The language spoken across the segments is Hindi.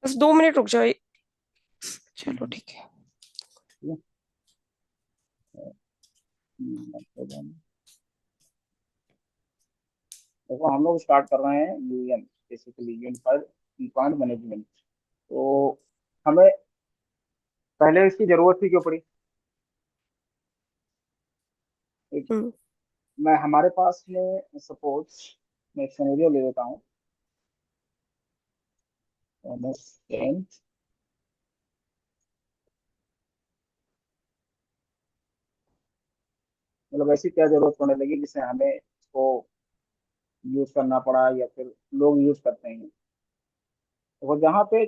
बस 2 मिनट रुक जाओ। चलो ठीक है। देखो हम लोग स्टार्ट कर रहे हैं UN, basically unified plant management. तो हमें पहले इसकी जरूरत ही क्यों पड़ी? एक, हम्म। मैं हमारे पास में सपोज मैं एक सिनेरियो ले लेता हूँ। MS10, मतलब ऐसी क्या जरूरत पड़ने लगी जिससे हमें इसको यूज करना पड़ा या फिर लोग यूज करते हैं। तो जहाँ पे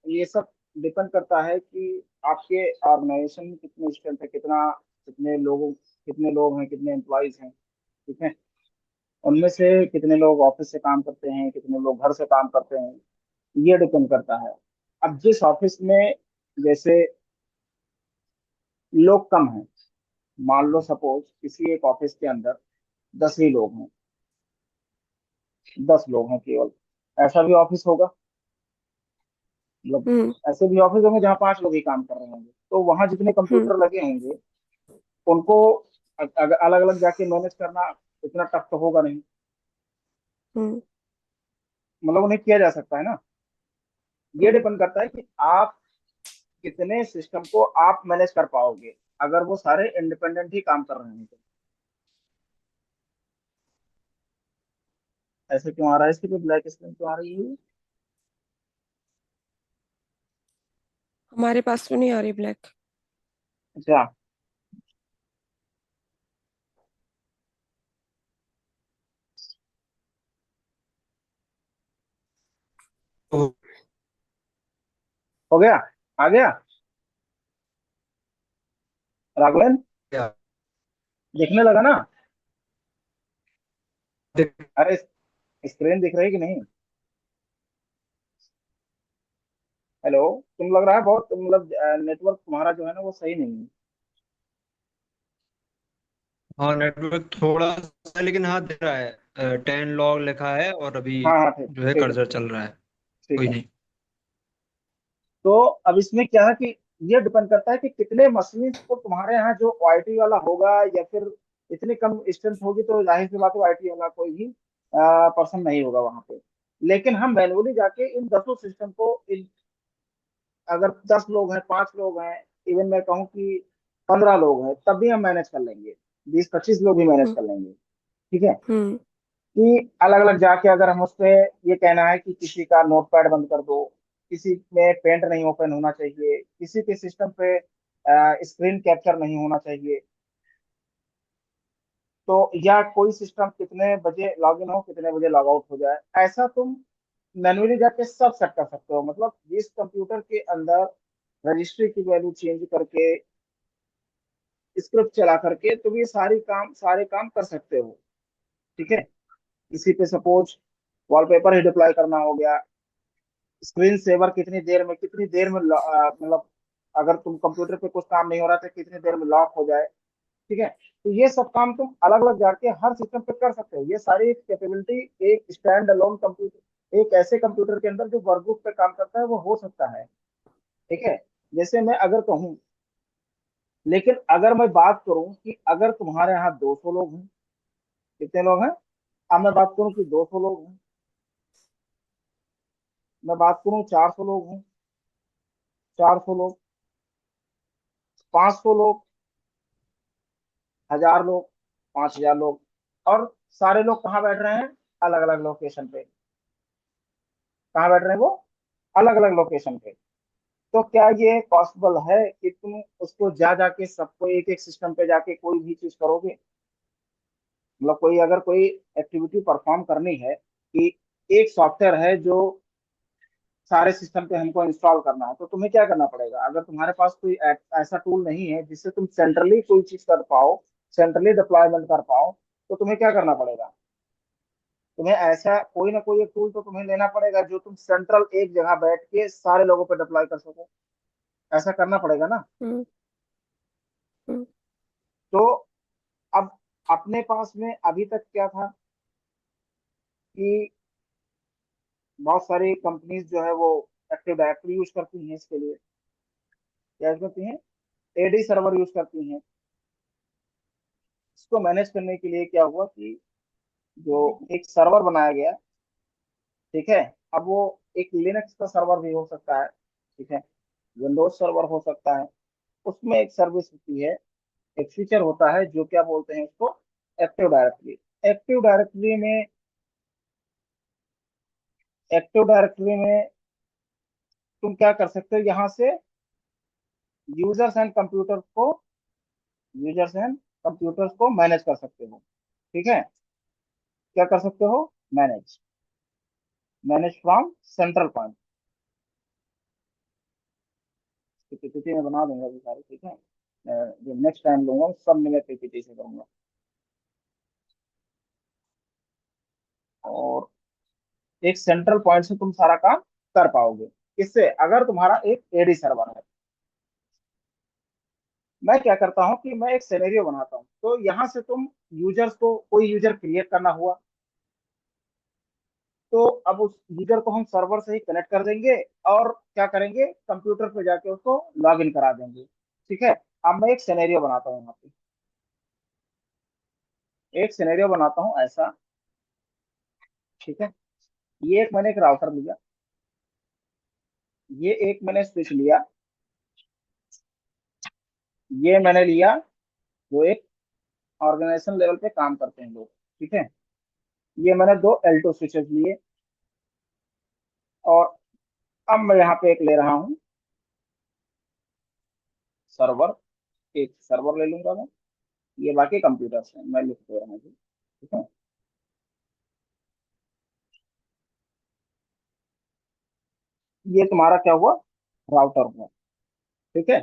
ये सब डिपेंड करता है कि आपके ऑर्गेनाइजेशन में कितने स्ट्रेंथ है, कितने लोग हैं, कितने एम्प्लॉयज हैं। ठीक है। उनमें से कितने लोग ऑफिस से काम करते हैं, कितने लोग घर से काम करते हैं, ये डिपेंड करता है। अब जिस ऑफिस में जैसे लोग कम हैं, मान लो सपोज किसी एक ऑफिस के अंदर 10 ही लोग हैं, 10 लोग हैं केवल, ऐसा भी ऑफिस होगा। मतलब हम्म। ऐसे भी ऑफिस होंगे जहाँ 5 लोग ही काम कर रहे होंगे, तो वहां जितने हम्म। कंप्यूटर लगे होंगे उनको अगर अलग अलग जाके मैनेज करना इतना टफ तो होगा नहीं। हम्म। मतलब उन्हें किया जा सकता है ना। ये हम्म। डिपेंड करता है कि आप कितने सिस्टम को आप मैनेज कर पाओगे अगर वो सारे इंडिपेंडेंट ही काम कर रहे हैं तो। ऐसे क्यों आ रहा है इसके पे ब्लैक स्क्रीन क्यों आ रही है? हमारे पास तो नहीं आ रही ब्लैक। अच्छा। हो हो गया? आ गया? राघवेंद्र, गया। दिखने लगा ना? अरे स्क्रीन दिख रही है कि नहीं? हेलो। तुम लग रहा है बहुत, मतलब नेटवर्क तुम्हारा जो है ना वो सही नहीं है। हाँ, नेटवर्क थोड़ा सा, लेकिन हाँ दिख रहा है, 10 लॉग लिखा है और अभी हाँ हाँ, ठीक जो है ठीक है, कर्सर चल रहा है। ठीक कोई है। नहीं। तो अब इसमें क्या है कि ये डिपेंड करता है कि कितने मशीन को तुम्हारे यहाँ जो आईटी वाला होगा, या फिर इतनी कम स्ट्रेंथ होगी तो जाहिर सी बात है आईटी वाला कोई भी पर्सन नहीं होगा वहां पे। लेकिन हम मैनुअली जाके इन 10 सिस्टम को अगर 10 लोग हैं, 5 लोग हैं, इवन मैं कहूँ कि 15 लोग हैं, तब भी हम मैनेज कर लेंगे। 20-25 लोग भी मैनेज हम्म। कर लेंगे। ठीक है। हम्म। कि अलग अलग जाके अगर हम उस पे ये कहना है कि किसी का नोटपैड बंद कर दो, किसी में पेंट नहीं ओपन होना चाहिए, किसी के सिस्टम पे स्क्रीन कैप्चर नहीं होना चाहिए, तो या कोई सिस्टम कितने बजे लॉग इन हो, कितने बजे लॉग आउट हो जाए, ऐसा तुम मैन्युअली जाके सब सेट कर सकते हो। मतलब इस कंप्यूटर के अंदर रजिस्ट्री की वैल्यू चेंज करके, स्क्रिप्ट चला करके तुम ये सारे काम कर सकते हो। ठीक है। किसी पे सपोज वॉलपेपर ही डिप्लॉय करना हो गया, स्क्रीन सेवर कितनी देर में मतलब अगर तुम कंप्यूटर पे कुछ काम नहीं हो रहा था कितनी देर में लॉक हो जाए। ठीक है। तो ये सब काम तुम अलग अलग जाके हर सिस्टम पे कर सकते हो। ये सारी कैपेबिलिटी एक स्टैंड अलोन कंप्यूटर, एक ऐसे कंप्यूटर के अंदर जो वर्कबुक पे काम करता है वो हो सकता है। ठीक है। जैसे मैं अगर कहूँ, लेकिन अगर मैं बात करूं कि अगर तुम्हारे यहाँ 200 लोग हैं, कितने लोग हैं? अब मैं बात करूं कि 200 लोग हैं, मैं बात करूं 400 लोग हैं, 400 लोग, 500 लोग, 1000 लोग, 5000 लोग, और सारे लोग कहाँ बैठ रहे हैं? अलग अलग लोकेशन पे। कहाँ बैठ रहे हैं वो? अलग अलग लोकेशन पे। तो क्या ये पॉसिबल है कि तुम उसको जा जाके सबको एक एक सिस्टम पे जाके कोई भी चीज करोगे? मतलब कोई अगर कोई एक्टिविटी परफॉर्म करनी है कि एक सॉफ्टवेयर है जो सारे सिस्टम पे हमको इंस्टॉल करना है, तो तुम्हें क्या करना पड़ेगा? अगर तुम्हारे पास कोई ऐसा टूल नहीं है जिससे तुम सेंट्रली कोई चीज कर पाओ, सेंट्रली डिप्लॉयमेंट कर पाओ, तो तुम्हें क्या करना पड़ेगा? तुम्हें ऐसा कोई ना कोई एक टूल तो तुम्हें लेना पड़ेगा जो तुम सेंट्रल एक जगह बैठ के सारे लोगों पे डिप्लॉय कर सको। ऐसा करना पड़ेगा ना। हम्म। हम्म। तो अब अपने पास में अभी तक क्या था कि बहुत सारी कंपनीज जो है वो एक्टिव डायरेक्टरी यूज करती हैं इसके लिए। क्या यूज करती हैं? एडी सर्वर यूज करती हैं। इसको मैनेज करने के लिए क्या हुआ कि जो एक सर्वर बनाया गया, ठीक है। अब वो एक लिनक्स का सर्वर भी हो सकता है, ठीक है, विंडोज सर्वर हो सकता है। उसमें एक सर्विस होती है, एक फीचर होता है जो क्या बोलते हैं उसको, एक्टिव डायरेक्टरी। एक्टिव डायरेक्टरी में एक्टिव डायरेक्टरी में तुम क्या कर सकते हो, यहाँ से यूजर्स एंड कंप्यूटर को यूजर्स एंड कंप्यूटर्स को मैनेज कर सकते हो, ठीक है। क्या कर सकते हो? Manage manage from central point. PPT में बना दूंगा अभी सारे, ठीक है। जो नेक्स्ट टाइम लूंगा सब में मैं पीपीटी से करूंगा। और एक सेंट्रल पॉइंट से तुम सारा काम कर पाओगे। इससे अगर तुम्हारा एक एडी सर्वर है, मैं क्या करता हूँ कि मैं एक सिनेरियो बनाता हूँ, तो यहाँ से तुम यूजर्स को, कोई यूजर क्रिएट करना हुआ, तो अब उस यूजर को हम सर्वर से ही कनेक्ट कर देंगे और क्या करेंगे, कंप्यूटर पे जाके उसको लॉग इन करा देंगे, ठीक है। अब मैं एक सिनेरियो बनाता हूँ यहाँ पे, एक सिनेरियो बनाता हूँ ऐसा, ठीक है। ये एक मैंने एक राउटर लिया, ये एक मैंने स्विच लिया, ये मैंने लिया जो एक ऑर्गेनाइजेशन लेवल पे काम करते हैं लोग, ठीक है। ये मैंने दो एल्टो स्विचेस लिए, और अब मैं यहाँ पे एक ले रहा हूँ सर्वर, एक सर्वर ले लूंगा मैं। ये बाकी कंप्यूटर्स हैं, मैं लिख दे रहा हूँ जी, ठीक है। ये तुम्हारा क्या हुआ, राउटर हुआ, ठीक है।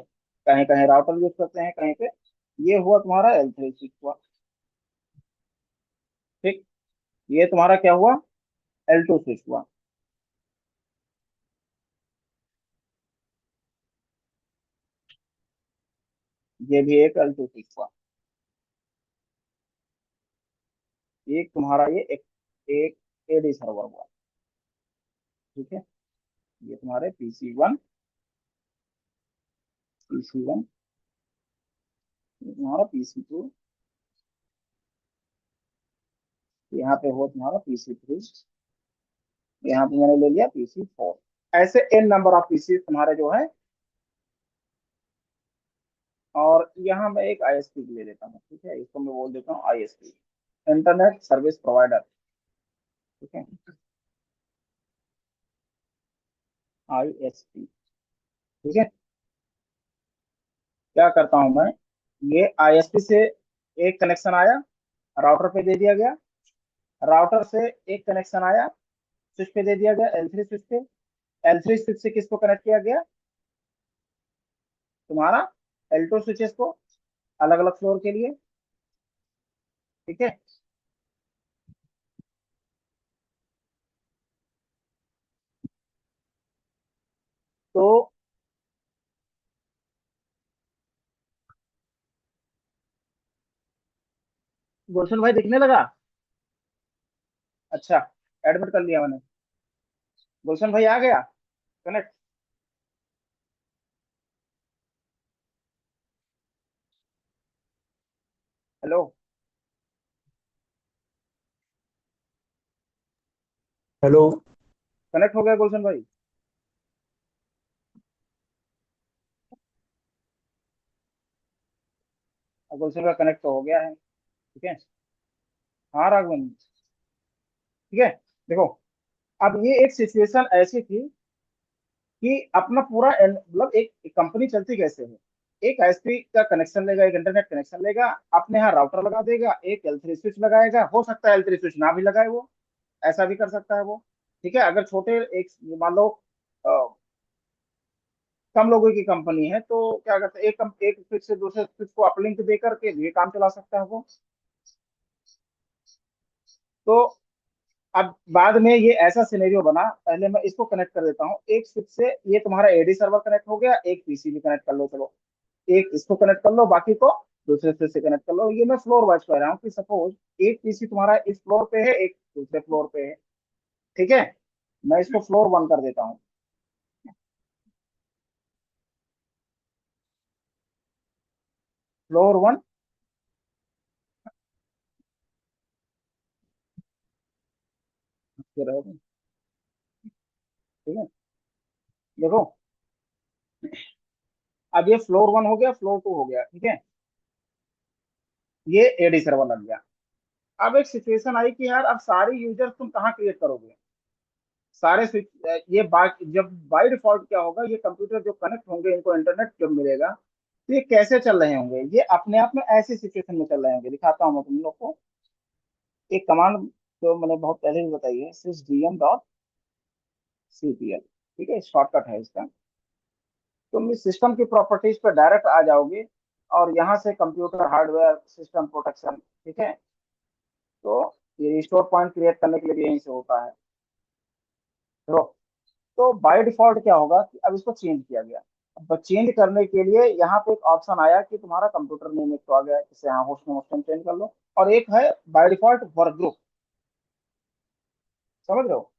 कहीं कहीं राउटर यूज करते हैं, कहीं पे ये हुआ तुम्हारा L3 स्विच हुआ, ठीक। ये तुम्हारा क्या हुआ, L2 स्विच हुआ। ये भी एक L2 स्विच हुआ। एक तुम्हारा ये एक एडी सर्वर हुआ, ठीक है। ये तुम्हारे पीसी वन, ये तुम्हारा पीसी 2, यहाँ पे हो तुम्हारा पीसी 3, यहाँ पे मैंने ले लिया पीसी 4। ऐसे एन नंबर ऑफ पीसी तुम्हारे जो है। और यहाँ मैं एक आईएसपी ले लेता हूँ, ठीक है, इसको मैं बोल देता हूँ आईएसपी, इंटरनेट सर्विस प्रोवाइडर, ठीक है, आईएसपी, ठीक है। क्या करता हूँ मैं, ये आईएसपी से एक कनेक्शन आया, राउटर पे दे दिया गया, राउटर से एक कनेक्शन आया, स्विच पे दे दिया गया, L3 स्विच पे। L3 स्विच से किसको कनेक्ट किया गया, तुम्हारा L2 स्विचेस को, अलग अलग फ्लोर के लिए, ठीक है। तो गुलशन भाई दिखने लगा? अच्छा, एडमिट कर लिया मैंने। गुलशन भाई आ गया कनेक्ट? Hello, hello. कनेक्ट हो गया गुलशन भाई? गुलशन का कनेक्ट तो हो गया है, ठीक है। हाँ राघवन, ठीक है। देखो, अब ये एक सिचुएशन ऐसी थी कि अपना पूरा मतलब एक कंपनी चलती कैसे है, एक आईएसपी का कनेक्शन लेगा, एक इंटरनेट कनेक्शन लेगा, अपने यहाँ राउटर लगा देगा, एक L3 स्विच लगाएगा, हो सकता है L3 स्विच ना भी लगाए वो, ऐसा भी कर सकता है वो, ठीक है। अगर छोटे एक मान लो कम लोगों की कंपनी है, तो क्या करते हैं, एक स्विच से दूसरे स्विच को अपलिंक दे करके भी काम चला सकता है वो। तो अब बाद में ये ऐसा सिनेरियो बना, पहले मैं इसको कनेक्ट कर देता हूँ एक स्विच से, ये तुम्हारा एडी सर्वर कनेक्ट हो गया, एक पीसी भी कनेक्ट कर लो, चलो एक इसको कनेक्ट कर लो, बाकी को दूसरे स्विच से कनेक्ट कर लो। ये मैं फ्लोर वाइज कह रहा हूँ कि सपोज एक पीसी तुम्हारा इस फ्लोर पे है, एक दूसरे फ्लोर पे है, ठीक है। मैं इसको फ्लोर वन कर देता हूँ। Floor one. ठीक है, देखो अब ये फ्लोर वन हो गया, फ्लोर टू हो गया, ठीक है। ये एडी सर्वर लग गया। अब एक सिचुएशन आई कि यार अब सारे यूजर्स तुम कहाँ क्रिएट करोगे? सारे ये बात जब बाय डिफॉल्ट क्या होगा, ये कंप्यूटर जो कनेक्ट होंगे, इनको इंटरनेट जब मिलेगा तो ये कैसे चल रहे होंगे? ये अपने आप में ऐसी सिचुएशन में चल रहे होंगे। दिखाता हूँ मैं तुम लोग को एक कमांड जो मैंने बहुत पहले भी बताई है, sysdm.cpl। ठीक है, शॉर्टकट है इसका। तुम इस सिस्टम की प्रॉपर्टीज पर डायरेक्ट आ जाओगे और यहाँ से कंप्यूटर हार्डवेयर सिस्टम प्रोटेक्शन, ठीक है। तो ये रिस्टोर पॉइंट क्रिएट करने के लिए भी यहीं से होता है। तो बाय डिफॉल्ट क्या होगा कि अब इसको चेंज किया गया। अब चेंज करने के लिए यहाँ पे एक ऑप्शन आया कि तुम्हारा कंप्यूटर नेम एक तो आ गया, इसे यहाँ होस्ट में होस्ट चेंज कर लो। और एक है बाय डिफॉल्ट वर्क ग्रुप। समझ रहे हो?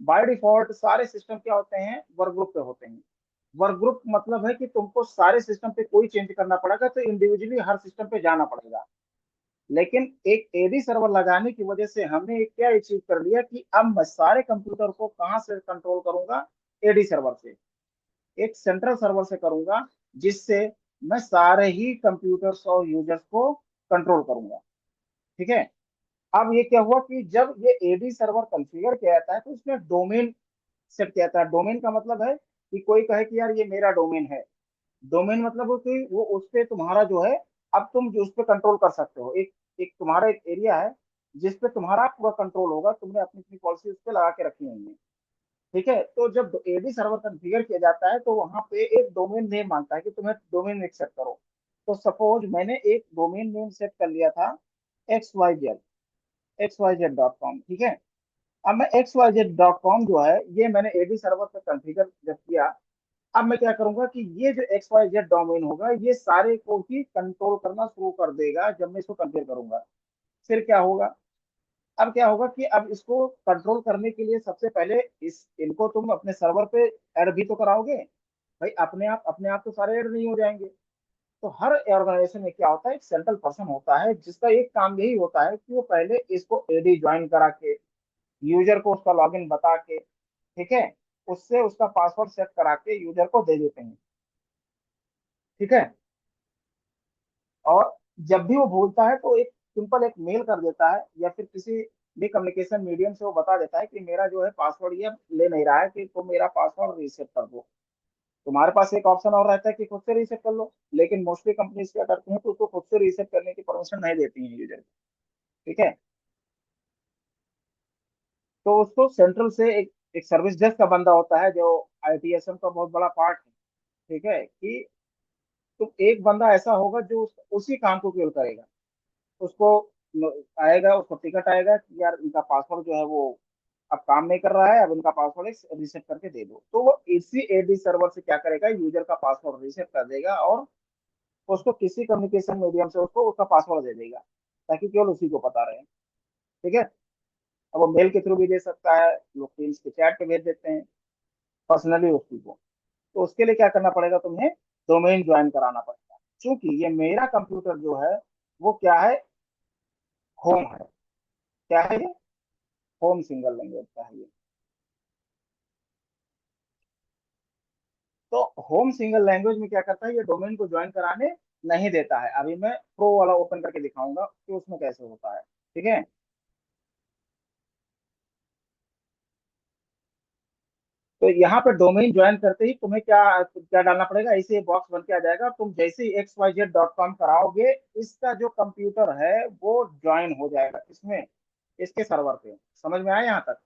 बाय डिफॉल्ट सारे सिस्टम क्या होते हैं, वर्क ग्रुप पे होते हैं। वर्क ग्रुप मतलब है कि तुमको सारे सिस्टम पे कोई चेंज करना पड़ेगा तो इंडिविजुअली हर सिस्टम पे जाना पड़ेगा। लेकिन एक एडी सर्वर लगाने की वजह से हमने एक क्या अचीव कर लिया कि अब मैं सारे कंप्यूटर को कहाँ से कंट्रोल करूंगा? एडी सर्वर से, एक सेंट्रल सर्वर से करूंगा, जिससे मैं सारे ही कंप्यूटर्स और यूजर्स को कंट्रोल करूंगा। ठीक है। अब ये क्या हुआ कि जब ये एडी सर्वर कॉन्फ़िगर किया जाता है तो उसमें डोमेन सेट किया जाता है। डोमेन का मतलब है कि कोई कहे कि यार ये मेरा डोमेन है। डोमेन मतलब हो कि वो उस पे तुम्हारा जो है, अब तुम जो उस पे कंट्रोल कर सकते हो। एक एक तुम्हारा एक एरिया है जिस पे तुम्हारा पूरा कंट्रोल होगा, तुमने अपनी अपनी पॉलिसी उस पे लगा के रखी हुई है। ठीक है, तो जब एडी सर्वर कॉन्फ़िगर किया जाता है तो वहां पे एक डोमेन नेम मांगता है कि तुम्हें डोमेन नेम सेट करो। तो सपोज मैंने एक डोमेन नेम सेट कर लिया था XYZ.com। ठीक है। अब मैं XYZ.com जो है ये मैंने एडी सर्वर पे कॉन्फ़िगर जब किया, अब मैं क्या करूंगा कि ये जो XYZ डोमेन होगा ये सारे को ही कंट्रोल करना शुरू कर देगा जब मैं इसको कॉन्फ़िगर करूंगा। फिर क्या होगा? अब क्या होगा कि अब इसको कंट्रोल करने के लिए सबसे पहले इस इनको तुम अपने सर्वर पे ऐड भी तो कराओगे। भाई अपने आप तो सारे ऐड नहीं हो जाएंगे। तो हर ऑर्गेनाइजेशन में क्या होता है, एक सेंट्रल पर्सन होता है जिसका एक काम यही होता है कि वो पहले इसको एडी ज्वाइन करा के, यूजर को उसका लॉगिन बता के, ठीक है, उससे उसका पासवर्ड सेट करा के यूजर को दे देते हैं। ठीक है। और जब भी वो भूलता है तो एक सिंपल एक मेल कर देता है या फिर किसी भी कम्युनिकेशन मीडियम से वो बता देता है कि मेरा जो है पासवर्ड ये ले नहीं रहा है, कि तुम मेरा पासवर्ड रीसेट कर दो। तुम्हारे पास एक ऑप्शन और रहता है कि खुद से रीसेट कर लो, लेकिन मोस्टली कंपनीज क्या करती हैं तो उसको खुद से रीसेट करने की परमिशन नहीं देती हैं यूजर को। ठीक है। तो उसको सेंट्रल से एक सर्विस डेस्क का बंदा होता है जो आईटीएसएम का बहुत बड़ा पार्ट है। ठीक है, कि तो एक बंदा ऐसा होगा जो उसी काम को केवल करेगा। उसको आएगा, उसको टिकट आएगा कि यार इनका पासवर्ड जो है वो अब काम नहीं कर रहा है, अब इनका पासवर्ड रीसेट करके दे दो। तो वो इसी एडी सर्वर से क्या करेगा, यूजर का पासवर्ड रीसेट कर देगा और उसको किसी कम्युनिकेशन मीडियम से उसको उसका पासवर्ड दे देगा, ताकि केवल उसी को पता रहे। ठीक है। अब वो मेल के थ्रू भी दे सकता है, लोग टीम्स के चैट पे भेज देते हैं पर्सनली उसी को। तो उसके लिए क्या करना पड़ेगा, तुम्हें डोमेन ज्वाइन कराना पड़ेगा। क्योंकि ये मेरा कंप्यूटर जो है वो क्या है, होम है। क्या है ये? होम सिंगल लैंग्वेज का है ये। तो होम सिंगल लैंग्वेज में क्या करता है, ये डोमेन को ज्वाइन कराने नहीं देता है। अभी मैं प्रो वाला ओपन करके दिखाऊंगा कि उसमें कैसे होता है। ठीक है। तो यहाँ पे डोमेन ज्वाइन करते ही तुम्हें क्या क्या डालना पड़ेगा, ऐसे बॉक्स बन के आ जाएगा। तुम जैसे ही XYZ.com कराओगे, इसका जो कंप्यूटर है वो ज्वाइन हो जाएगा इसमें, इसके सर्वर पे। समझ में आया यहाँ तक?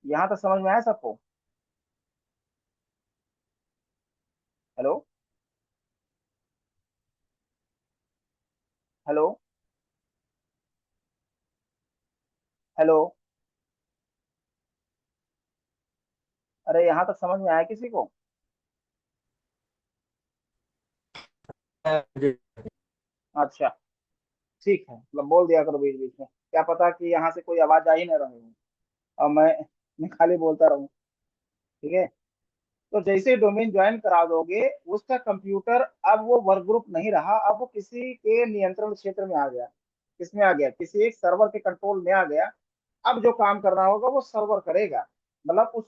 यहाँ तक समझ में आया सबको? हेलो? हेलो? हेलो? अरे यहाँ तक समझ में आया किसी को? अच्छा, ठीक है, मतलब बोल दिया करो बीच बीच में। क्या पता कि यहाँ से कोई आवाज आ ही ना रही हो और मैं खाली बोलता रहूं। ठीक है। तो जैसे डोमेन ज्वाइन करा दोगे, उसका कंप्यूटर अब वो वर्क ग्रुप नहीं रहा, अब वो किसी के नियंत्रण क्षेत्र में आ गया। किसमें आ गया? किसी एक सर्वर के कंट्रोल में आ गया। अब जो काम करना होगा वो सर्वर करेगा। मतलब उस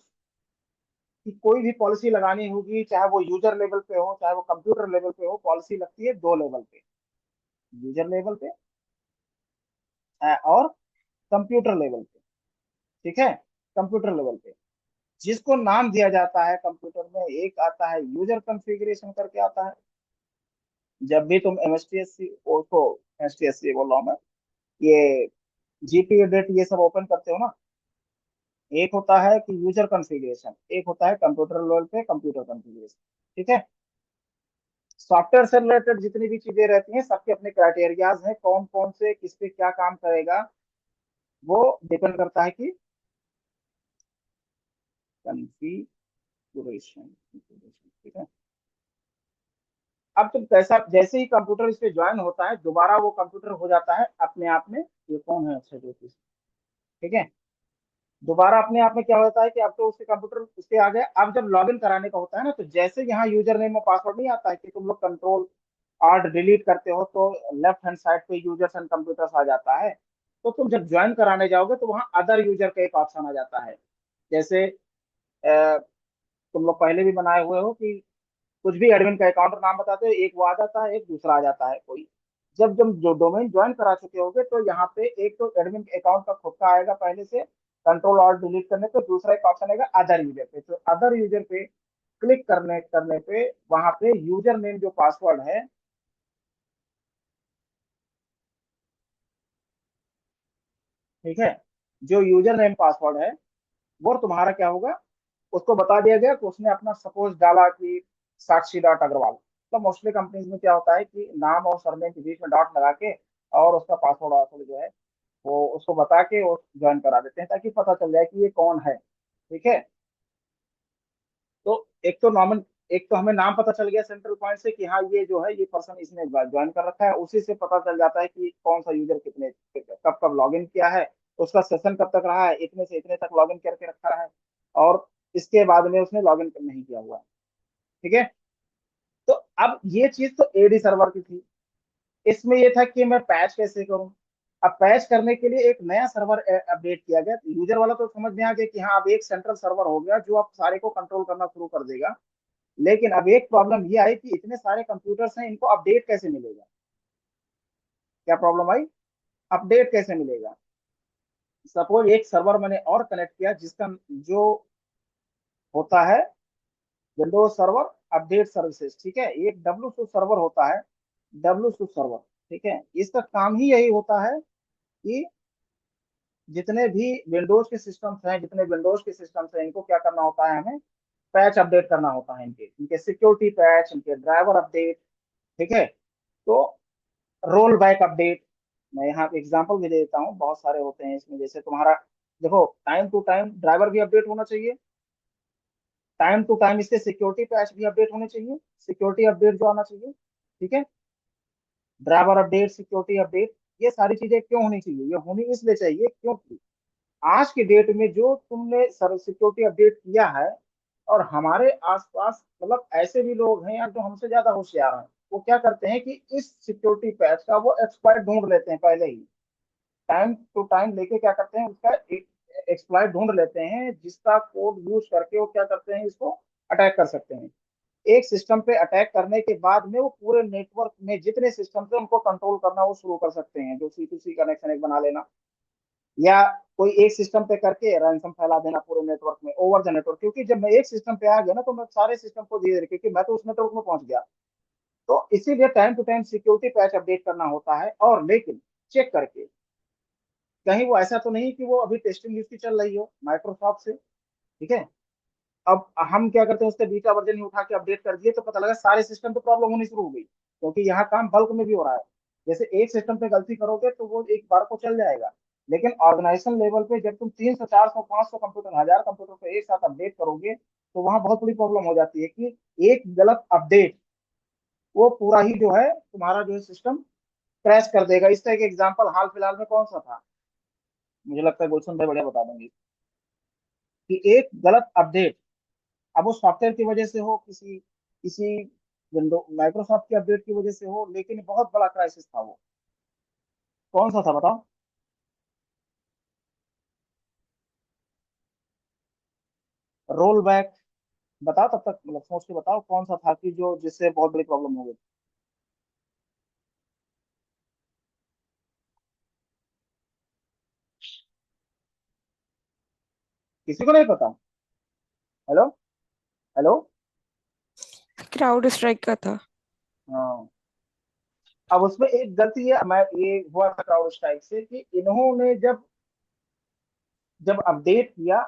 कि कोई भी पॉलिसी लगानी होगी, चाहे वो यूजर लेवल पे हो चाहे वो कंप्यूटर लेवल पे हो, पॉलिसी लगती है दो लेवल पे, यूजर लेवल पे और कंप्यूटर लेवल पे। ठीक है। कंप्यूटर लेवल पे जिसको नाम दिया जाता है कंप्यूटर में, एक आता है यूजर कॉन्फ़िगरेशन करके आता है। जब भी तुम एमएसटीएससी को, एमएसटीएससी बोल रहा हूँ मैं, ये जीपी डेट ये सब ओपन करते हो ना, एक होता है कि यूजर कॉन्फ़िगरेशन, एक होता है कंप्यूटर लेवल पे कंप्यूटर कॉन्फ़िगरेशन। ठीक है। सॉफ्टवेयर से रिलेटेड जितनी भी चीजें रहती हैं, सबके अपने क्राइटेरियाज हैं, कौन कौन से किस पे क्या काम करेगा, वो डिपेंड करता है कि कॉन्फ़िगरेशन। ठीक है। अब तुम कैसा, जैसे ही कंप्यूटर इस पे ज्वाइन होता है, दोबारा वो कंप्यूटर हो जाता है अपने आप में, ये कौन है? अच्छा ज्योतिष। ठीक है। दोबारा अपने आप में क्या होता है कि अब तो उसके कंप्यूटर उसके आ गए। अब जब लॉगिन कराने का होता है ना, तो जैसे यहाँ यूजर नेम और पासवर्ड नहीं आता है कि तुम लोग कंट्रोल आर्ट डिलीट करते हो तो लेफ्ट हैंड साइड पे यूजर्स एंड कंप्यूटर्स आ जाता है। तो तुम जब ज्वाइन कराने जाओगे तो वहाँ अदर यूजर का एक ऑप्शन आ जाता है। जैसे तुम लोग पहले भी बनाए हुए हो कि कुछ भी एडमिन का अकाउंट नाम बताते हो, एक वो आ जाता है, एक दूसरा आ जाता है कोई। जब जब जो डोमेन ज्वाइन करा चुके होगे तो यहाँ पे एक तो एडमिन अकाउंट का खुद का आएगा पहले से, कंट्रोल और डिलीट करने पे। दूसरा एक ऑप्शन आएगा अदर यूजर पे, तो अदर यूजर पे क्लिक करने करने पे वहां पे यूजर नेम जो पासवर्ड है, ठीक है, जो यूजर नेम पासवर्ड है वो तुम्हारा क्या होगा, उसको बता दिया गया कि उसने अपना सपोज डाला कि साक्षी डॉट अग्रवाल। तो मोस्टली कंपनीज में क्या होता है कि नाम और सरनेम के बीच में डॉट लगा के और उसका पासवर्ड वासवर्ड जो है वो उसको बता के वो ज्वाइन करा देते हैं, ताकि पता चल जाए कि ये कौन है। ठीक है। तो एक तो नॉर्मल, एक तो हमें नाम पता चल गया सेंट्रल पॉइंट से कि हाँ ये जो है ये पर्सन इसने ज्वाइन कर रखा है, उसी से पता चल जाता है कि कौन सा यूजर कितने कब कब लॉग इन किया है, उसका सेशन कब तक रहा है, इतने से इतने तक लॉग इन करके रखा है, और इसके बाद में उसने लॉग इन नहीं किया हुआ है। ठीक है। तो अब ये चीज तो एडी सर्वर की थी। इसमें ये था कि मैं पैच कैसे करूं। अब पैच करने के लिए एक नया सर्वर अपडेट किया गया। यूजर वाला तो समझ में आ गया कि हाँ अब एक सेंट्रल सर्वर हो गया जो अब सारे को कंट्रोल करना शुरू कर देगा। लेकिन अब एक प्रॉब्लम ये आई कि इतने सारे कंप्यूटर्स हैं, इनको अपडेट कैसे मिलेगा? क्या प्रॉब्लम आई? अपडेट कैसे मिलेगा? सपोज एक सर्वर मैंने और कनेक्ट किया जिसका जो होता है विंडोज सर्वर अपडेट सर्विसेज। ठीक है। एक डब्ल्यू सर्वर होता है, डब्ल्यू सर्वर। ठीक है। इसका काम ही यही होता है कि जितने भी विंडोज के सिस्टम्स हैं, जितने विंडोज के सिस्टम्स हैं, इनको क्या करना होता है, हमें पैच अपडेट करना होता है, इनके इनके सिक्योरिटी पैच, इनके ड्राइवर अपडेट। ठीक है। तो रोल बैक अपडेट, मैं यहाँ एग्जांपल भी दे देता हूँ, बहुत सारे होते हैं इसमें। जैसे तुम्हारा देखो, टाइम टू टाइम ड्राइवर भी अपडेट होना चाहिए, टाइम टू टाइम इसके सिक्योरिटी पैच भी अपडेट होने चाहिए, सिक्योरिटी अपडेट जो आना चाहिए। ठीक है। ड्राइवर अपडेट, सिक्योरिटी अपडेट, ये सारी चीजें क्यों होनी चाहिए? ये होनी इसलिए चाहिए क्योंकि आज के डेट में जो तुमने सर सिक्योरिटी अपडेट किया है, और हमारे आसपास मतलब ऐसे भी लोग हैं यार जो हमसे ज्यादा होशियार हैं, वो क्या करते हैं कि इस सिक्योरिटी पैच का वो एक्सपायर ढूंढ लेते हैं पहले ही, टाइम टू टाइम लेके क्या करते हैं उसका एक एक्सप्लॉइट ढूंढ लेते हैं, जिसका कोड यूज करके वो क्या करते हैं, इसको अटैक कर सकते हैं। एक सिस्टम पे अटैक करने के बाद में वो पूरे नेटवर्क में जितने सिस्टम थे उनको कंट्रोल करना वो शुरू कर सकते हैं, जो सी टू सी कनेक्शन एक बना लेना, या कोई एक सिस्टम पे करके रैंसम फैला देना पूरे नेटवर्क में, ओवर द नेटवर्क। क्योंकि जब मैं एक सिस्टम पे आ गया ना तो मैं सारे सिस्टम को धीरे धीरे, क्योंकि मैं तो उस नेटवर्क में पहुंच गया, तो इसीलिए time to time security patch update करना होता है। और लेकिन चेक करके, कहीं वो ऐसा तो नहीं कि वो अभी टेस्टिंग इसकी चल रही हो माइक्रोसॉफ्ट से। ठीक है। अब हम क्या करते हैं, उसके बीटा वर्जन ही उठा के अपडेट कर दिए तो पता लगा सारे सिस्टम पे प्रॉब्लम होनी शुरू हो गई, क्योंकि यहाँ काम बल्क में भी हो रहा है। जैसे एक सिस्टम पे गलती करोगे तो वो एक बार को चल जाएगा, लेकिन ऑर्गेनाइजेशन लेवल पे जब तुम 300 400 500 कंप्यूटर 1000 कंप्यूटर को एक साथ अपडेट करोगे, तो वहां बहुत बड़ी प्रॉब्लम हो जाती है कि एक गलत अपडेट वो पूरा ही जो है तुम्हारा जो है सिस्टम क्रैश कर देगा। इसका एक एग्जांपल हाल फिलहाल में कौन सा था, मुझे लगता है गुलशन भाई बढ़िया बता देंगे कि एक गलत अपडेट, अब वो सॉफ्टवेयर की वजह से हो, किसी किसी विंडो माइक्रोसॉफ्ट की अपडेट की वजह से हो, लेकिन बहुत बड़ा क्राइसिस था वो। कौन सा था बताओ? Roll back. बताओ तब तक, मतलब सोच के बताओ कौन सा था कि जो जिससे बहुत बड़ी प्रॉब्लम हो गई। किसी को नहीं पता? हेलो? हेलो? क्राउड स्ट्राइक का था। हाँ। अब उसमें एक गलती है, मैं ये हुआ था क्राउड स्ट्राइक से कि इन्होंने जब जब अपडेट किया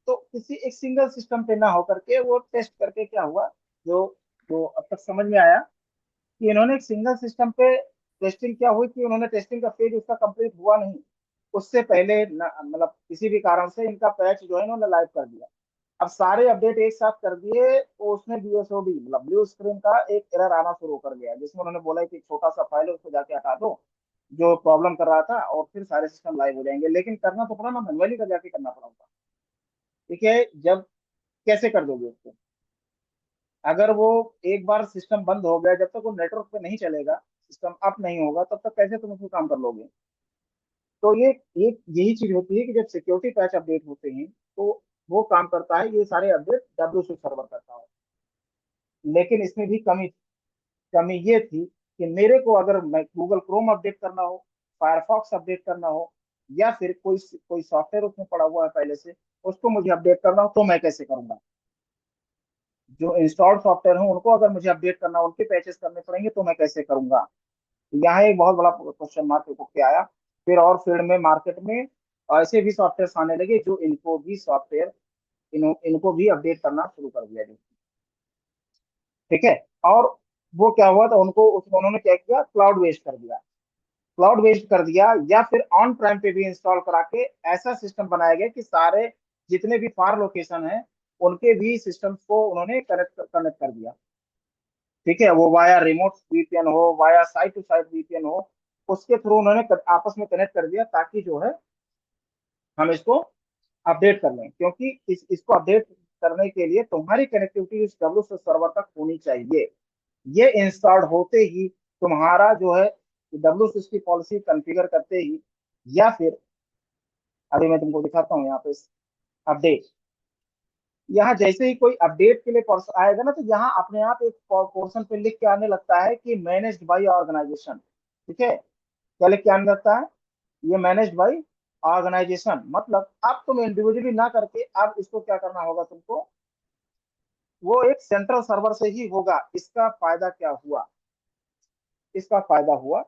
तो किसी एक सिंगल सिस्टम पे ना होकर के वो टेस्ट करके क्या हुआ, जो जो अब तक समझ में आया कि इन्होंने एक सिंगल सिस्टम पे टेस्टिंग क्या हुई कि उन्होंने टेस्टिंग का फेज उसका कंप्लीट हुआ नहीं, उससे पहले मतलब किसी भी कारण से इनका पैच जो है इन्होंने लाइव कर दिया। अब सारे अपडेट एक साथ कर दिए तो उसमें बीएसओडी मतलब ब्लू स्क्रीन का एक एरर आना शुरू कर गया, जिसमें उन्होंने बोला कि एक छोटा सा फाइल है उसको जाके हटा दो जो प्रॉब्लम कर रहा था, और फिर सारे सिस्टम लाइव हो जाएंगे। लेकिन करना तो पड़ा ना, मैनुअली का जाके करना पड़ा होगा। ठीक है, जब कैसे कर दोगे उसको? अगर वो एक बार सिस्टम बंद हो गया, जब तक वो नेटवर्क पे नहीं चलेगा, सिस्टम अप नहीं होगा, तब तक कैसे तुम उसको काम कर लोगे? तो ये एक यही चीज होती है कि जब सिक्योरिटी पैच अपडेट होते हैं तो वो काम करता है, ये सारे अपडेट डब्ल्यू सर्वर करता है। लेकिन इसमें भी कमी कमी ये थी कि मेरे को अगर मैं गूगल क्रोम अपडेट करना हो, फायरफॉक्स अपडेट करना हो, या फिर कोई कोई सॉफ्टवेयर उसमें पड़ा हुआ है पहले से, उसको मुझे अपडेट करना हो, तो मैं कैसे करूंगा? जो इंस्टॉल्ड सॉफ्टवेयर हो उनको अगर मुझे अपडेट करना, उनके पैचेस करने पड़ेंगे, तो मैं कैसे करूंगा? यहाँ एक बहुत बड़ा क्वेश्चन मार्क के आया। फिर और फील्ड में, मार्केट में ऐसे भी सॉफ्टवेयर आने लगे जो इनको भी सॉफ्टवेयर इनको भी अपडेट करना शुरू कर दिया। ठीक है। और वो क्या हुआ था, उन्होंने क्या किया, क्लाउड बेस्ड कर दिया। क्लाउड बेस्ड कर दिया या फिर ऑन प्राइम पे भी इंस्टॉल करा के ऐसा सिस्टम बनाया गया कि सारे जितने भी फार लोकेशन है उनके भी सिस्टम को उन्होंने कनेक्ट कनेक्ट कर दिया। ठीक है, वो वाया रिमोट वीपीएन हो, via site to site VPN हो, उसके थ्रू उन्होंने आपस में कनेक्ट कर दिया, ताकि जो है हम इसको अपडेट कर लें, क्योंकि इसको अपडेट करने के लिए तुम्हारी कनेक्टिविटी इस डब्ल्यू सर्वर तक होनी चाहिए। ये इंस्टॉल्ड होते ही तुम्हारा जो है डब्ल्यू की पॉलिसी कॉन्फ़िगर करते ही, या फिर अभी मैं तुमको दिखाता हूँ यहाँ पे अपडेट। यहाँ जैसे ही कोई अपडेट के लिए पर्सन आएगा ना, तो यहाँ अपने आप एक पोर्शन पे लिख के आने लगता है कि मैनेज्ड बाय ऑर्गेनाइजेशन। ठीक है, क्या लिख के आने लगता है? ये मैनेज्ड बाय ऑर्गेनाइजेशन। मतलब अब तुम इंडिविजुअली ना करके अब इसको क्या करना होगा तुमको, वो एक सेंट्रल सर्वर से ही होगा। इसका फायदा क्या हुआ? इसका फायदा हुआ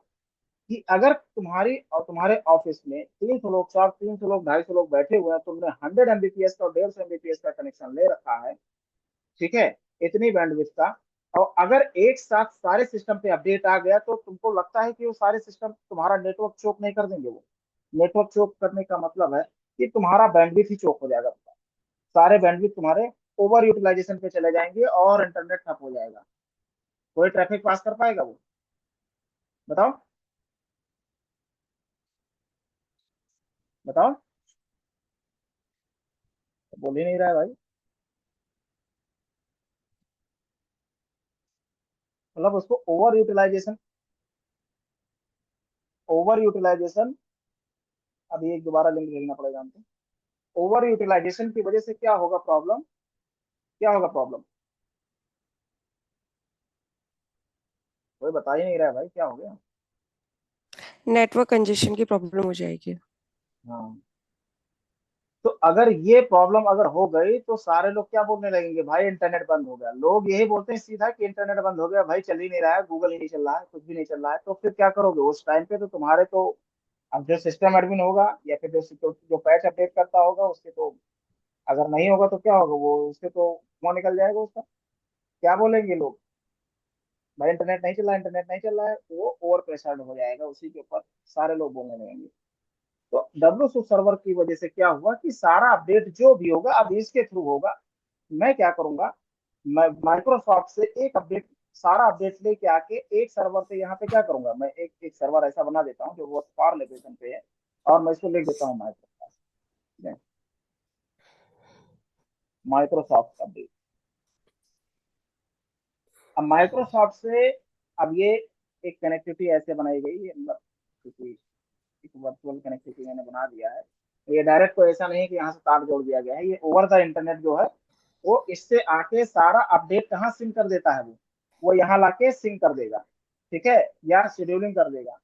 कि अगर तुम्हारी और तुम्हारे ऑफिस में 300 लोग, 300 लोग, 250 लोग बैठे हुए हैं, तुमने 100 एमबीपीएस का और 150 एमबीपीएस का कनेक्शन ले रखा है, ठीक है, इतनी बैंडविड्थ का, और अगर एक साथ सारे सिस्टम पे अपडेट आ गया, तो तुमको लगता है कि वो सारे सिस्टम तुम्हारा नेटवर्क चोक नहीं कर देंगे? वो नेटवर्क चोक करने का मतलब है कि तुम्हारा बैंडविड्थ ही चोक हो जाएगा। सारे बैंडविड्थ तुम्हारे ओवर यूटिलाइजेशन पे चले जाएंगे और इंटरनेट ठप हो जाएगा। कोई ट्रैफिक पास कर पाएगा वो? बताओ, बताओ। बोल ही नहीं रहा है भाई। मतलब उसको ओवर यूटिलाइजेशन, अभी एक दोबारा लिंक भेजना पड़ेगा हमको। ओवर यूटिलाइजेशन की वजह से क्या होगा प्रॉब्लम? क्या होगा प्रॉब्लम? कोई बता ही नहीं रहा है भाई, क्या हो गया? नेटवर्क कंजेशन की प्रॉब्लम हो जाएगी। हाँ। तो अगर ये प्रॉब्लम अगर हो गई तो सारे लोग क्या बोलने लगेंगे, भाई इंटरनेट बंद हो गया। लोग यही बोलते हैं सीधा कि इंटरनेट बंद हो गया भाई, चल ही नहीं रहा है, गूगल ही नहीं चल रहा है, कुछ भी नहीं चल रहा है। तो फिर क्या करोगे उस टाइम पे? तो तुम्हारे तो अब जो सिस्टम एडमिन होगा या फिर जो सिक्योरिटी जो पैच अपडेट करता होगा उसके तो, अगर नहीं होगा तो क्या होगा, वो उससे तो धुआं निकल जाएगा उसका। क्या बोलेंगे लोग, भाई इंटरनेट नहीं चल रहा है, इंटरनेट नहीं चल रहा है, वो ओवर प्रेशर्ड हो जाएगा उसी के ऊपर, सारे लोग बोलने लगेंगे। तो डब्ल्यू सर्वर की वजह से क्या हुआ कि सारा अपडेट जो भी होगा अब इसके थ्रू होगा। मैं क्या करूंगा, मैं माइक्रोसॉफ्ट से एक अपडेट, सारा अपडेट लेके आके एक सर्वर पे यहाँ पे क्या करूंगा, मैं एक एक सर्वर ऐसा बना देता हूँ जो वो फार लोकेशन पे है। और मैं इसको लिख देता हूँ माइक्रोसॉफ्ट, माइक्रोसॉफ्ट अपडेट। अब माइक्रोसॉफ्ट से अब ये एक कनेक्टिविटी ऐसे बनाई गई है, मतलब किसी एक वर्चुअल कनेक्टिविटी मैंने बना दिया है। ये डायरेक्ट तो ऐसा नहीं है कि यहाँ से तार जोड़ दिया गया है, ये ओवर द इंटरनेट जो है वो इससे आके सारा अपडेट कहाँ सिंक कर देता है, वो यहाँ लाके सिंक कर देगा, ठीक है, या शेड्यूलिंग कर देगा।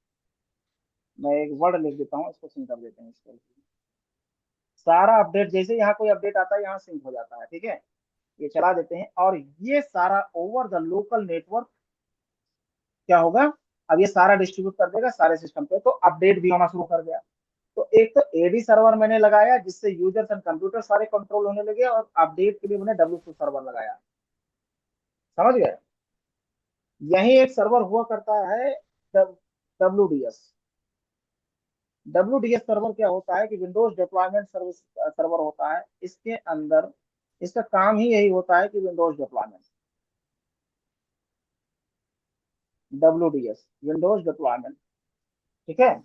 मैं एक वर्ड लिख देता हूँ, इसको सिंक कर देते हैं इसको। सारा अपडेट जैसे यहाँ कोई अपडेट आता है यहाँ सिंक हो जाता है, ठीक है। ये चला देते हैं और ये सारा ओवर द लोकल नेटवर्क क्या होगा, अब ये सारा डिस्ट्रीब्यूट कर देगा सारे सिस्टम पे, तो अपडेट भी होना शुरू कर गया। तो एक तो एडी सर्वर मैंने लगाया जिससे यूजर्स एंड कंप्यूटर सारे कंट्रोल होने लगे, और अपडेट के लिए मैंने W2 सर्वर लगाया, समझ गए। यही एक सर्वर हुआ करता है WDS। WDS सर्वर क्या होता है कि विंडोज डिप्लॉयमेंट सर्विस सर्वर होता है, इसके अंदर इसका काम ही यही होता है कि Windows deployment, WDS Windows deployment, ठीक है,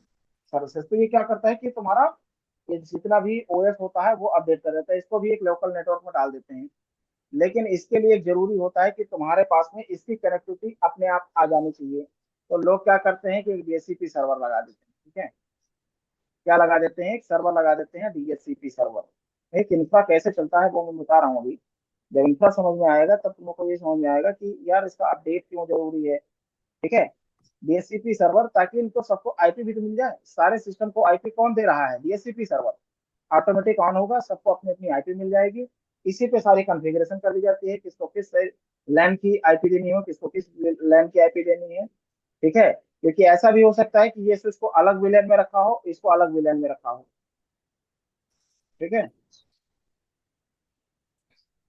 सर्विसेज। तो ये क्या करता है कि तुम्हारा ये जितना भी ओएस होता है वो अपडेट कर देता है, इसको भी एक लोकल नेटवर्क में डाल देते हैं। लेकिन इसके लिए एक जरूरी होता है कि तुम्हारे पास में इसकी कनेक्टिविटी अपने आप आ जानी चाहिए। तो लोग क्या करते हैं कि एक DHCP सर्वर लगा देते हैं, ठीक है, क्या लगा देते हैं, एक सर्वर लगा देते हैं DHCP सर्वर। एक इंफ्रा कैसे चलता है वो मैं बता रहा हूँ अभी। जब इंफ्रा समझ में आएगा तब तुमको ये समझ में आएगा कि यार इसका अपडेट क्यों जरूरी है, ठीक है। DHCP सर्वर, ताकि इनको सबको आईपी भी तो मिल जाए, सारे सिस्टम को आईपी कौन दे रहा है, DHCP सर्वर। ऑटोमेटिक ऑन होगा, सबको अपनी अपनी आईपी मिल जाएगी। इसी पे सारी कॉन्फ़िगरेशन कर दी जाती है, किसको किस लैन की आईपी देनी हो, किसको किस लैन की आईपी देनी है, ठीक है। क्योंकि ऐसा भी हो सकता है कि ये इसको अलग विलेन में रखा हो, इसको अलग विलेन में रखा हो, ठीक है,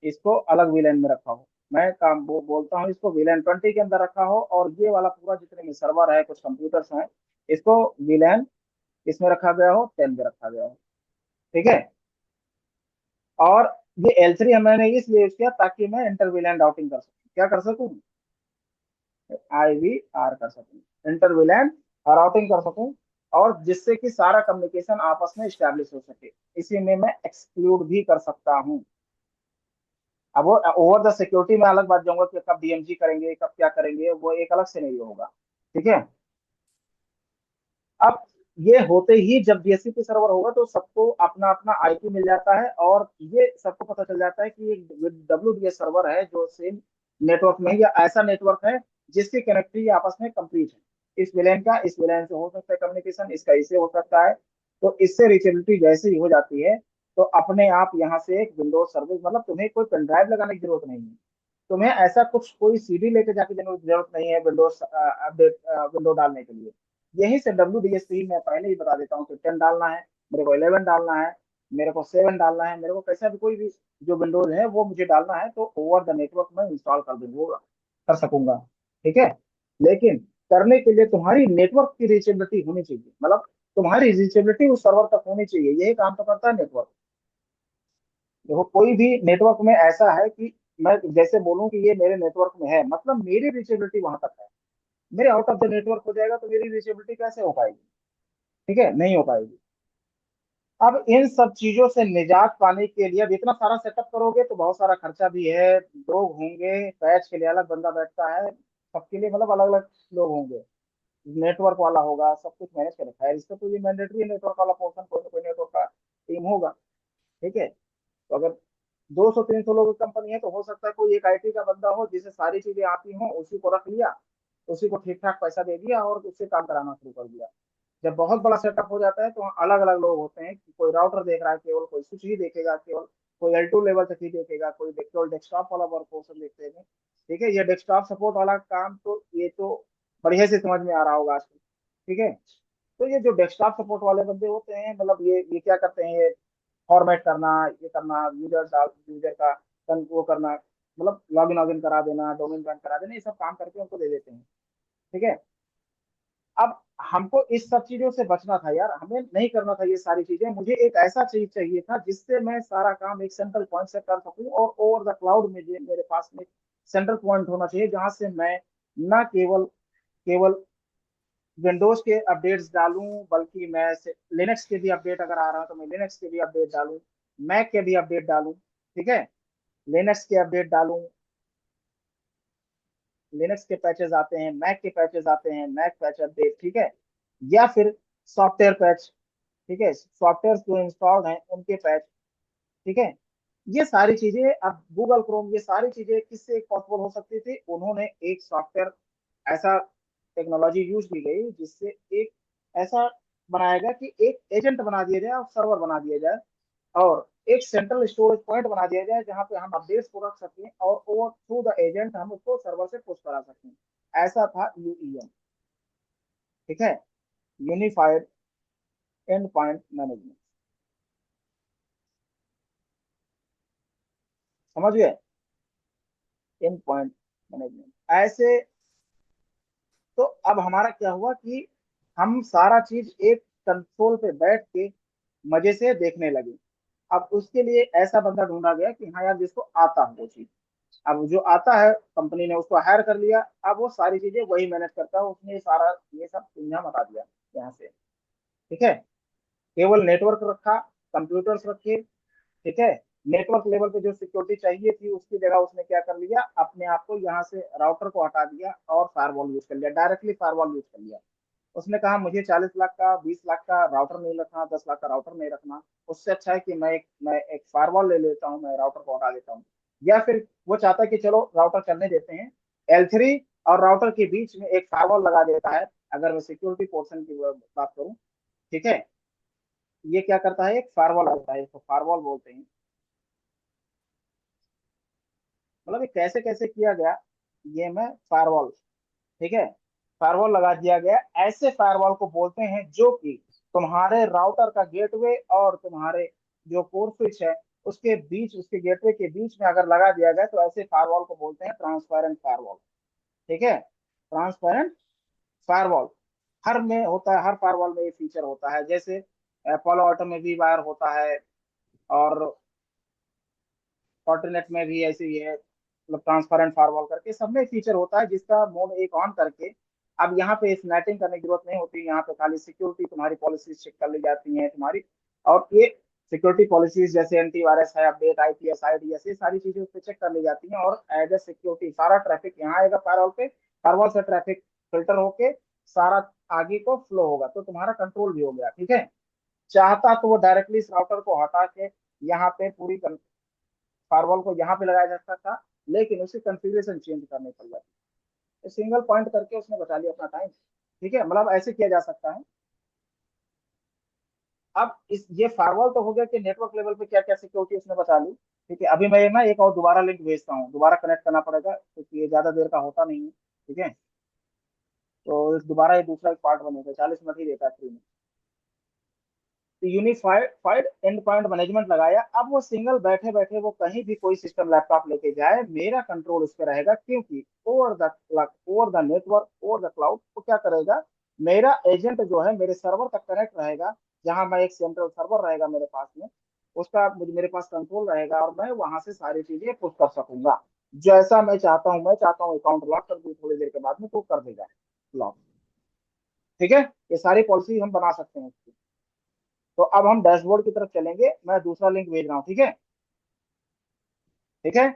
इसको अलग विलेन में रखा हो। मैं काम वो बोलता हूँ इसको विलेन 20 के अंदर रखा हो, और ये वाला पूरा जितने भी सर्वर है कुछ कंप्यूटर्स हैं, इसको विलेन इसमें रखा गया हो, 10 में रखा गया हो, ठीक है। और ये L3 मैंने इसलिए यूज किया ताकि मैं इंटर विलेन राउटिंग कर सकूं, क्या कर सकूं, IVR कर सकूं, इंटर विलेन राउटिंग कर सकूं, और जिससे कि सारा कम्युनिकेशन आपस में स्टैब्लिश हो सके। इसी में मैं एक्सक्लूड भी कर सकता हूं। अब वो ओवर द सिक्योरिटी में अलग बात जाऊंगा कि कब DMG करेंगे, कब क्या करेंगे, वो एक अलग से नहीं होगा, ठीक है। अब ये होते ही जब DHCP सर्वर होगा तो सबको अपना अपना आईपी मिल जाता है, और ये सबको पता चल जाता है कि ये WDS सर्वर है जो सेम नेटवर्क में है, या ऐसा नेटवर्क है जिसकी कनेक्टिविटी आपस में कंप्लीट है। इस विलेन का इस विलेन से हो सकता है कम्युनिकेशन, इसका इससे हो सकता है। तो इससे रिचेबिलिटी जैसे ही हो जाती है, तो अपने आप यहाँ से एक विंडोज सर्विस, मतलब तुम्हें कोई पेन ड्राइव लगाने की जरूरत नहीं है, तुम्हें ऐसा कुछ कोई CD लेके जाके जरूरत नहीं है विंडोज अपडेट विंडो डालने के लिए। यही से WDS3 मैं पहले ही बता देता हूँ कि 10 डालना है, मेरे को 11 डालना है, मेरे को 7 डालना है, मेरे को कैसा भी कोई भी जो विंडोज है वो मुझे डालना है, तो ओवर द नेटवर्क में इंस्टॉल कर दूंगा, कर सकूंगा, ठीक है। लेकिन करने के लिए तुम्हारी नेटवर्क की रीचेबिलिटी होनी चाहिए, मतलब तुम्हारी रीचेबिलिटी उस सर्वर तक होनी चाहिए, यही काम तो करता है नेटवर्क। देखो कोई भी नेटवर्क में ऐसा है कि मैं जैसे बोलूं कि ये मेरे नेटवर्क में है, मतलब मेरी रीचेबिलिटी वहां तक है। मेरे आउट ऑफ द नेटवर्क हो जाएगा तो मेरी रीचेबिलिटी कैसे हो पाएगी, ठीक है, नहीं हो पाएगी। अब इन सब चीजों से निजात पाने के लिए अब इतना सारा सेटअप करोगे तो बहुत सारा खर्चा भी है, लोग होंगे, पैच के लिए अलग बंदा बैठता है, सबके लिए मतलब अलग अलग लोग होंगे, नेटवर्क वाला होगा, सब कुछ मैनेज कर रखा है इसका, तो ये मैंडेटरी नेटवर्क वाला पोर्सन कोई ना कोई नेटवर्क का टीम होगा, ठीक है। तो अगर 200-300 लोगों की कंपनी है तो हो सकता है कोई एक IT का बंदा हो जिसे सारी चीजें आती हो, उसी को रख लिया, उसी को ठीक ठाक पैसा दे दिया और उससे काम कराना शुरू कर दिया। जब बहुत बड़ा सेटअप हो जाता है तो वहाँ अलग अलग लोग होते हैं कि कोई राउटर देख रहा है केवल, कोई स्विच ही देखेगा केवल, कोई L2 लेवल तक ही देखेगा, कोई केवल डेस्कटॉप वाला वर्क पोर्शन देखते हैं, ठीक है। ये डेस्कटॉप सपोर्ट वाला काम तो ये तो बढ़िया से समझ में आ रहा होगा आजकल, ठीक है। तो ये जो डेस्कटॉप सपोर्ट वाले बंदे होते हैं, मतलब ये क्या करते हैं, ये फॉर्मेट करना, ये करना, यूजर का वो करना, मतलब लॉगिन लॉगिन करा देना, डोमेन रन करा देना, ये सब काम करके उनको दे देते हैं, ठीक है। अब हमको इस सब चीजों से बचना था यार, हमें नहीं करना था ये सारी चीजें, मुझे एक ऐसा चीज चाहिए था जिससे मैं सारा काम एक सेंट्रल पॉइंट से कर सकूं, और ओवर द क्लाउड में मेरे पास में सेंट्रल पॉइंट होना चाहिए जहां से मैं ना केवल केवल विंडोज के अपडेट्स डालूं, बल्कि मैं लिनक्स के भी अपडेट अगर आ रहा है तो मैं लिनक्स के भी अपडेट डालूं, मैक के भी अपडेट डालूं, ठीक है, लिनक्स के अपडेट डालूं, लिनक्स के पैचेस आते हैं, मैक के पैचेस आते हैं, मैक पैच अपडेट, ठीक है, या फिर सॉफ्टवेयर पैच, ठीक है, सॉफ्टवेयर जो इंस्टॉल्ड हैं उनके पैच, ठीक है। ये सारी चीजें अब गूगल क्रोम, ये सारी चीजें किससे पॉसिबल हो सकती थी, उन्होंने एक सॉफ्टवेयर, ऐसा टेक्नोलॉजी यूज की गई जिससे एक ऐसा बनाया गया कि एक एजेंट बना दिया जाए और सर्वर बना दिया जाए, और एक सेंट्रल स्टोरेज पॉइंट बना दिया जाए जहां पे हम अपडेट्स को रख सकें और वो थ्रू द एजेंट हम उसको सर्वर से पुश करा सकें। ऐसा था यूईएम, ठीक है, यूनिफाइड एंड पॉइंट मैनेजमेंट। समझ गए, एंड पॉइंट मैनेजमेंट ऐसे। तो अब हमारा क्या हुआ कि हम सारा चीज एक कंसोल पे बैठ के मजे से देखने लगे। अब उसके लिए ऐसा बंदा ढूंढा गया कि हाँ यार जिसको आता है वो चीज, अब जो आता है कंपनी ने उसको हायर कर लिया, अब वो सारी चीजें वही मैनेज करता है, उसने सारा ये सब सुविधा बता दिया यहाँ से, ठीक है। केवल नेटवर्क रखा, कंप्यूटर्स रखे, ठीक है, नेटवर्क लेवल पे जो सिक्योरिटी चाहिए थी उसकी जगह उसने क्या कर लिया, अपने आप को यहाँ से राउटर को हटा दिया और फायरवॉल यूज कर लिया, डायरेक्टली फायरवॉल यूज कर लिया। उसने कहा मुझे 40 लाख का 20 लाख का राउटर नहीं रखना, 10 लाख का राउटर नहीं रखना, उससे अच्छा है कि मैं एक फायरवॉल ले लेता हूँ, मैं राउटर को हटा देता हूँ। या फिर वो चाहता है कि चलो राउटर चलने देते हैं, L3 और राउटर के बीच में एक फायरवॉल लगा देता है, अगर मैं सिक्योरिटी पोर्शन की बात करूँ, ठीक है। ये क्या करता है, एक फायरवॉल आता है, इसको फायरवॉल बोलते हैं। मतलब ये कैसे कैसे किया गया, ये मैं फायरवॉल, ठीक है, फायरवॉल लगा दिया गया। ऐसे फायरवॉल को बोलते हैं जो कि तुम्हारे राउटर का गेटवे और तुम्हारे जो कोर स्विच है उसके बीच, उसके गेटवे के बीच में अगर लगा दिया गया तो ऐसे फायरवॉल को बोलते हैं ट्रांसपेरेंट फायरवॉल, ठीक है, ट्रांसपेरेंट फायरवॉल। हर में होता है, हर फायरवॉल में ये फीचर होता है, जैसे एपोलो ऑटो में भी वायर होता है, और फॉर्टिनेट में भी ऐसे ही है, मतलब ट्रांसपेरेंट फायरवॉल करके सब में फीचर होता है जिसका मोड एक ऑन करके अब यहाँ पे स्नैटिंग करने की जरूरत नहीं होती, यहाँ पे खाली सिक्योरिटी तुम्हारी पॉलिसीज चेक कर ली जाती हैं तुम्हारी, और ये सिक्योरिटी पॉलिसीज जैसे एंटीवायरस है, अपडेट, आईपीएस, आईडीएस, ये सारी चीजें उस पर चेक कर ली जाती हैं, और एज ए सिक्योरिटी सारा ट्रैफिक यहाँ आएगा फायरवॉल पे, फायरवॉल से ट्रैफिक फिल्टर होके सारा आगे को फ्लो होगा, तो तुम्हारा कंट्रोल भी हो गया, ठीक है। चाहता तो वो डायरेक्टली इस राउटर को हटा के यहाँ पे पूरी फायरवॉल को यहाँ पे लगाया जा सकता था, लेकिन उसकी कॉन्फ़िगरेशन चेंज करनी पड़ जाती, सिंगल पॉइंट करके उसने बचा लिया अपना टाइम, ठीक है, मतलब ऐसे किया जा सकता है। अब इस ये फायरवॉल तो हो गया कि नेटवर्क लेवल पे क्या क्या सिक्योरिटी उसने बचा ली, ठीक है। अभी मैं ना एक और दोबारा लिंक भेजता हूँ, दोबारा कनेक्ट करना पड़ेगा क्योंकि ये ज्यादा देर का होता नहीं है, ठीक है। तो दोबारा ये दूसरा एक पार्ट बनेगा, 40 मिनट ही देता है फ्री में। तो यूनिफाइड एंड पॉइंट मैनेजमेंट लगाया, अब वो सिंगल बैठे बैठे वो कहीं भी कोई सिस्टम लैपटॉप लेके जाए, मेरा कंट्रोल उस पर रहेगा, क्योंकि over the network, over the cloud वो क्या करेगा, मेरा एजेंट जो है मेरे सर्वर तक कनेक्ट रहेगा, जहां मैं एक सेंट्रल सर्वर रहेगा मेरे पास में, उसका मुझे मेरे पास कंट्रोल रहेगा, और मैं वहां से सारी चीजें पुश कर सकूंगा, जैसा मैं चाहता हूँ अकाउंट लॉक कर दूं थोड़ी देर के बाद में तो कर देगा लॉक, ठीक है। ये सारी पॉलिसी हम बना सकते हैं। तो अब हम डैशबोर्ड की तरफ चलेंगे, मैं दूसरा लिंक भेज रहा हूँ, ठीक है, ठीक है।